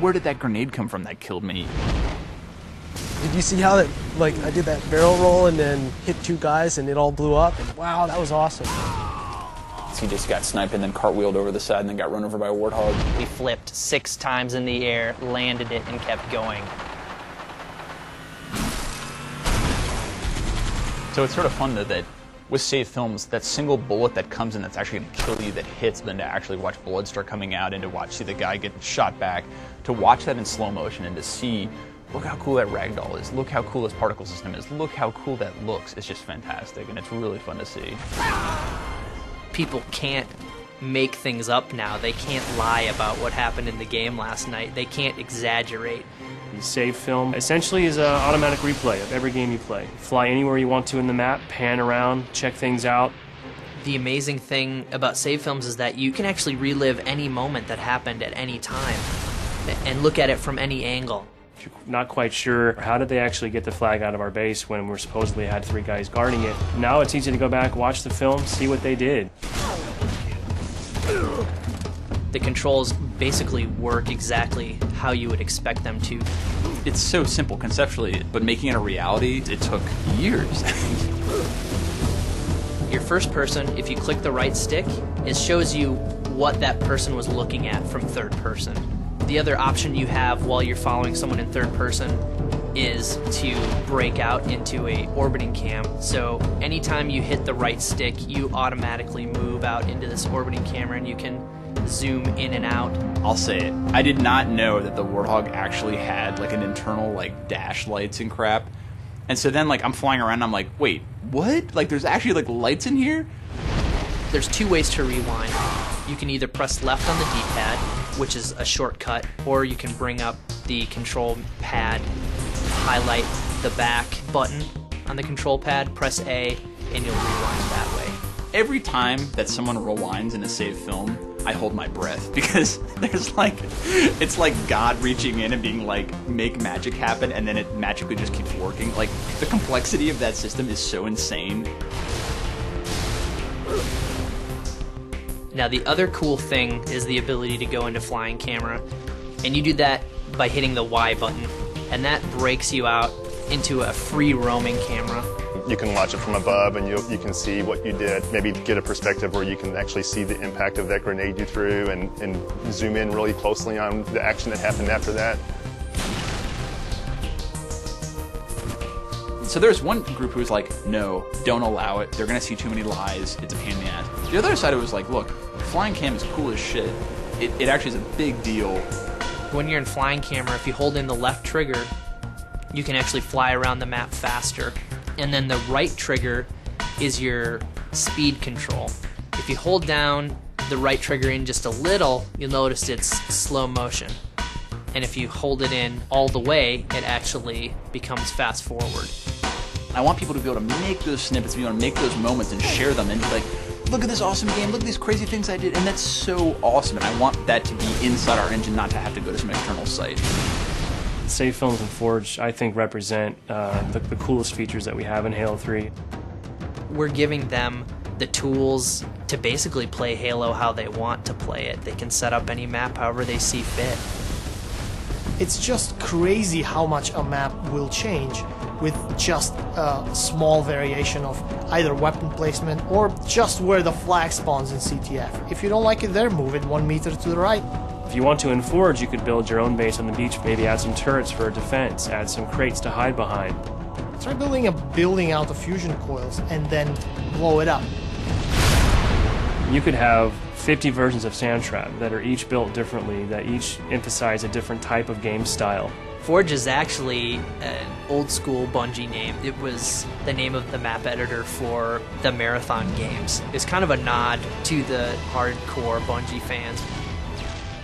where did that grenade come from that killed me? Did you see how that, like, I did that barrel roll and then hit 2 guys and it all blew up? And wow, that was awesome. He just got sniped and then cartwheeled over the side and then got run over by a warthog. We flipped 6 times in the air, landed it, and kept going. So it's sort of fun that with save films, that single bullet that comes in that's actually going to kill you, that hits, then to actually watch blood start coming out and to see the guy get shot back, to watch that in slow motion and to see, look how cool that ragdoll is, look how cool this particle system is, look how cool that looks. It's just fantastic, and it's really fun to see. People can't make things up now. They can't lie about what happened in the game last night. They can't exaggerate. The save film essentially is an automatic replay of every game you play. Fly anywhere you want to in the map, pan around, check things out. The amazing thing about save films is that you can actually relive any moment that happened at any time and look at it from any angle. If you're not quite sure, how did they actually get the flag out of our base when we supposedly had 3 guys guarding it? Now it's easy to go back, watch the film, see what they did. The controls basically work exactly how you would expect them to. It's so simple conceptually, but making it a reality, it took years. Your first person, if you click the right stick, it shows you what that person was looking at from third person. The other option you have while you're following someone in third person is to break out into a orbiting cam. So anytime you hit the right stick, you automatically move out into this orbiting camera and you can zoom in and out. I'll say it. I did not know that the Warthog actually had like an internal like dash lights and crap. And so then like I'm flying around and I'm like, wait, what? Like there's actually like lights in here? There's 2 ways to rewind. You can either press left on the D-pad, which is a shortcut, or you can bring up the control pad, highlight the back button on the control pad, press A, and you'll rewind that way. Every time that someone rewinds in a save film, I hold my breath because there's like, it's like God reaching in and being like, make magic happen, and then it magically just keeps working. Like, the complexity of that system is so insane. Now the other cool thing is the ability to go into flying camera, and you do that by hitting the Y button, and that breaks you out into a free roaming camera. You can watch it from above and you can see what you did, maybe get a perspective where you can actually see the impact of that grenade you threw and zoom in really closely on the action that happened after that. So there's one group who was like, no, don't allow it. They're going to see too many lies. It's a pain in the ass. The other side was like, look, flying cam is cool as shit. It actually is a big deal. When you're in flying camera, if you hold in the left trigger, you can actually fly around the map faster. And then the right trigger is your speed control. If you hold down the right trigger in just a little, you'll notice it's slow motion. And if you hold it in all the way, it actually becomes fast forward. I want people to be able to make those snippets, be able to make those moments and share them and be like, look at this awesome game, look at these crazy things I did, and that's so awesome. And I want that to be inside our engine, not to have to go to some external site. Save films and Forge, I think, represent the coolest features that we have in Halo 3. We're giving them the tools to basically play Halo how they want to play it. They can set up any map however they see fit. It's just crazy how much a map will change with just a small variation of either weapon placement or just where the flag spawns in CTF. If you don't like it there, move it 1 meter to the right. If you want to in Forge, you could build your own base on the beach, maybe add some turrets for defense, add some crates to hide behind. Try building out the fusion coils and then blow it up. You could have 50 versions of Sandtrap that are each built differently, that each emphasize a different type of game style. Forge is actually an old school Bungie name. It was the name of the map editor for the Marathon games. It's kind of a nod to the hardcore Bungie fans.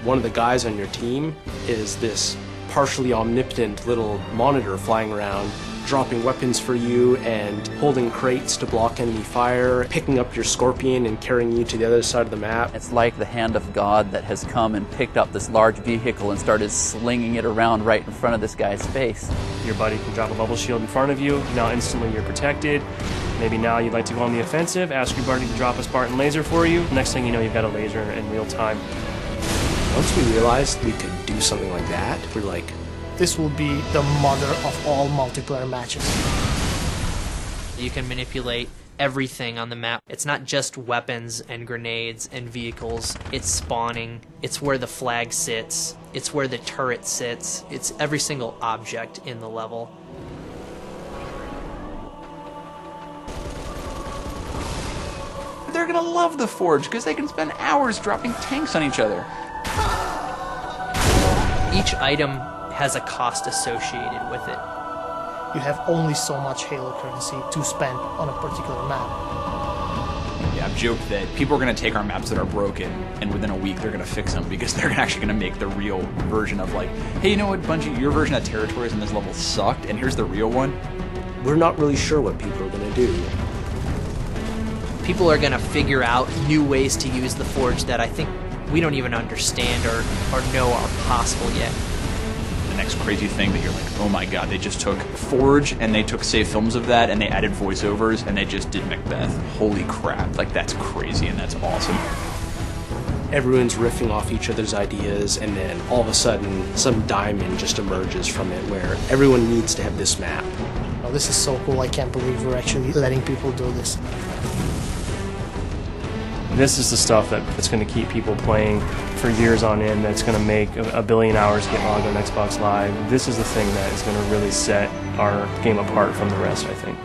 One of the guys on your team is this partially omnipotent little monitor flying around, dropping weapons for you and holding crates to block enemy fire, picking up your Scorpion and carrying you to the other side of the map. It's like the hand of God that has come and picked up this large vehicle and started slinging it around right in front of this guy's face. Your buddy can drop a bubble shield in front of you, now instantly you're protected. Maybe now you'd like to go on the offensive, ask your buddy to drop a Spartan laser for you. Next thing you know, you've got a laser in real time. Once we realized we could do something like that, we're like, this will be the mother of all multiplayer matches. You can manipulate everything on the map. It's not just weapons and grenades and vehicles. It's spawning. It's where the flag sits. It's where the turret sits. It's every single object in the level. They're gonna love the Forge because they can spend hours dropping tanks on each other. Each item has a cost associated with it. You have only so much Halo currency to spend on a particular map. Yeah, I've joked that people are going to take our maps that are broken, and within a week they're going to fix them because they're actually going to make the real version of like, hey, you know what, Bungie, your version of territories in this level sucked, and here's the real one. we're not really sure what people are going to do. People are going to figure out new ways to use the Forge that I think we don't even understand or know are possible yet. The next crazy thing that you're like, oh my god, they just took Forge and they took save films of that and they added voiceovers and they just did Macbeth. Holy crap, like that's crazy and that's awesome. Everyone's riffing off each other's ideas, and then all of a sudden some diamond just emerges from it where everyone needs to have this map. Oh, this is so cool. I can't believe we're actually letting people do this. This is the stuff that's going to keep people playing for years on end, that's going to make a billion hours get logged on Xbox Live. This is the thing that is going to really set our game apart from the rest, I think.